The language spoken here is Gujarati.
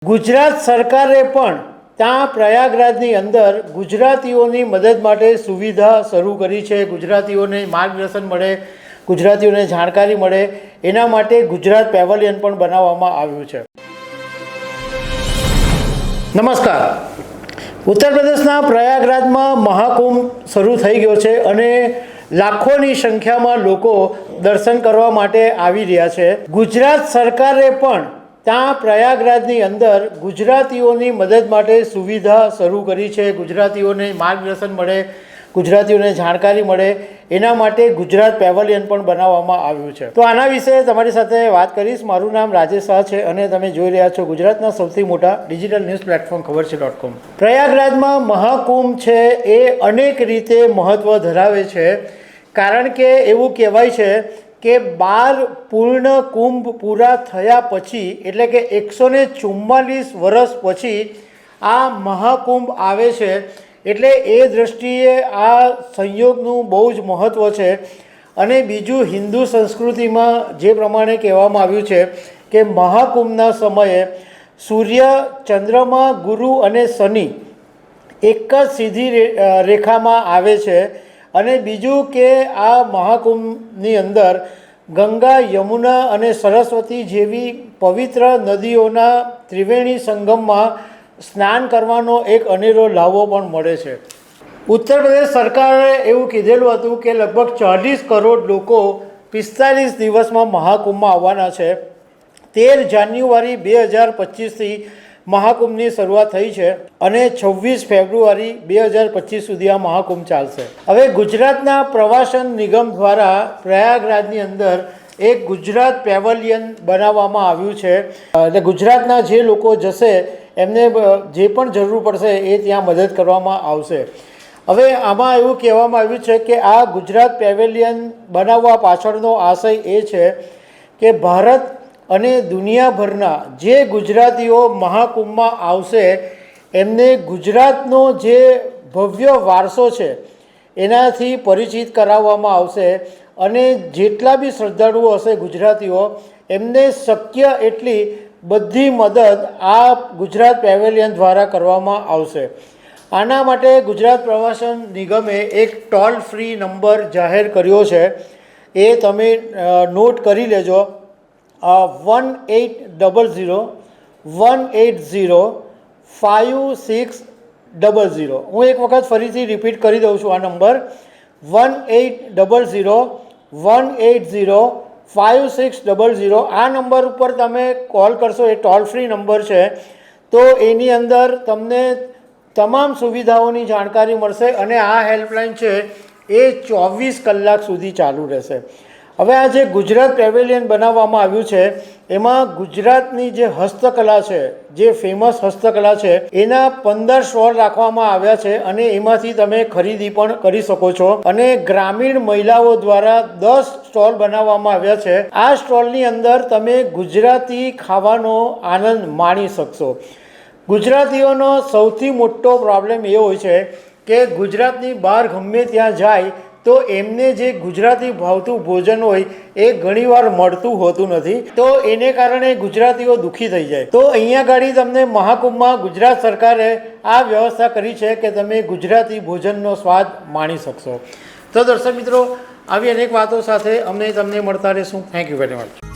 ગુજરાત સરકારે પણ ત્યાં પ્રયાગરાજની અંદર ગુજરાતીઓની મદદ માટે સુવિધા શરૂ કરી છે। ગુજરાતીઓને માર્ગદર્શન મળે, ગુજરાતીઓને જાણકારી મળે એના માટે ગુજરાત પેવેલિયન પણ બનાવવામાં આવ્યું છે। નમસ્કાર। ઉત્તર પ્રદેશના પ્રયાગરાજમાં મહાકુંભ શરૂ થઈ ગયો છે અને લાખોની સંખ્યામાં લોકો દર્શન કરવા માટે આવી રહ્યા છે। ગુજરાત સરકારે પણ ત્યાં પ્રયાગરાજની અંદર ગુજરાતીઓની મદદ માટે સુવિધા શરૂ કરી છે। ગુજરાતીઓને માર્ગદર્શન મળે, ગુજરાતીઓને જાણકારી મળે એના માટે ગુજરાત પેવેલિયન પણ બનાવવામાં આવ્યું છે। તો આના વિશે તમારી સાથે વાત કરીશ। મારું નામ રાજેશ શાહ છે અને તમે જોઈ રહ્યા છો ગુજરાતના સૌથી મોટા ડિજિટલ ન્યૂઝ પ્લેટફોર્મ ખબર છે.com। પ્રયાગરાજમાં મહાકુંભ છે એ અનેક રીતે મહત્ત્વ ધરાવે છે, કારણ કે એવું કહેવાય છે કે 12 પૂર્ણ કુંભ પૂરા થયા પછી એટલે કે 144 વર્ષ પછી આ મહાકુંભ આવે છે। એટલે એ દૃષ્ટિએ આ સંયોગનું બહુ જ મહત્ત્વ છે। અને બીજું, હિન્દુ સંસ્કૃતિમાં જે પ્રમાણે કહેવામાં આવ્યું છે કે મહાકુંભના સમયે સૂર્ય, ચંદ્રમા, ગુરુ અને શનિ એક જ સીધી રેખામાં આવે છે। અને બીજું કે આ મહાકુંભની અંદર ગંગા, યમુના અને સરસ્વતી જેવી પવિત્ર નદીઓના ત્રિવેણી સંગમમાં સ્નાન કરવાનો એક અનેરો લાવો પણ મળે છે। ઉત્તર પ્રદેશ સરકારે એવું કીધેલું હતું કે લગભગ 40 કરોડ લોકો 45 દિવસમાં મહાકુંભમાં આવવાના છે। 13 જાન્યુઆરી 2025થી મહાકુંભની શરૂઆત થઈ છે અને 26 ફેબ્રુઆરી 2025 સુધી આ મહાકુંભ ચાલશે। હવે ગુજરાતના પ્રવાસન નિગમ દ્વારા પ્રયાગરાજની અંદર એક ગુજરાત પેવેલિયન બનાવવામાં આવ્યું છે। એટલે ગુજરાતના જે લોકો જશે એમને જે પણ જરૂર પડશે એ ત્યાં મદદ કરવામાં આવશે। હવે આમાં એવું કહેવામાં આવ્યું છે કે આ ગુજરાત પેવેલિયન બનાવવા પાછળનો આશય એ છે કે ભારત અને દુનિયાભરના જે ગુજરાતીઓ મહાકુંભમાં આવશે એમને ગુજરાતનો જે ભવ્ય વારસો છે એનાથી પરિચિત કરાવવામાં આવશે। અને જેટલા બી શ્રદ્ધાળુઓ હશે ગુજરાતીઓ એમને શક્ય એટલી બધી મદદ આ ગુજરાત પેવેલિયન દ્વારા કરવામાં આવશે। આના માટે ગુજરાત પ્રવાસન નિગમે એક ટોલ ફ્રી નંબર જાહેર કર્યો છે, એ તમે નોટ કરી લેજો। 1800-180-5600। હું એક વખત ફરીથી રિપીટ કરી દઉં છું આ નંબર 1800-180-5600। આ નંબર ઉપર તમે કોલ કરશો, એ ટોલ ફ્રી નંબર છે, તો એની અંદર તમને તમામ સુવિધાઓની જાણકારી મળશે અને આ હેલ્પલાઇન છે એ 24 કલાક સુધી ચાલુ રહેશે। હવે આ જે ગુજરાત પેવેલિયન બનાવવામાં આવ્યું છે એમાં ગુજરાતની જે હસ્તકલા છે, જે ફેમસ હસ્તકલા છે એના 15 સ્ટોલ રાખવામાં આવ્યા છે અને એમાંથી તમે ખરીદી પણ કરી શકો છો। અને ગ્રામીણ મહિલાઓ દ્વારા 10 સ્ટોલ બનાવવામાં આવ્યા છે। આ સ્ટોલની અંદર તમે ગુજરાતી ખાવાનો આનંદ માણી શકશો। ગુજરાતીઓનો સૌથી મોટો પ્રોબ્લેમ એ હોય છે કે ગુજરાતની બહાર ગમે ત્યાં જાય તો એમને જે ગુજરાતી ભાવતું ભોજન હોય એ ઘણીવાર મળતું હોતું નથી, તો એને કારણે ગુજરાતીઓ દુઃખી થઈ જાય। તો અહીંયા ગાડી તમને મહાકુંભમાં ગુજરાત સરકારે આ વ્યવસ્થા કરી છે કે તમે ગુજરાતી ભોજનનો સ્વાદ માણી શકશો। તો દર્શક મિત્રો, આવી અનેક વાતો સાથે અમે તમને મળતા રહીશું। Thank you very much.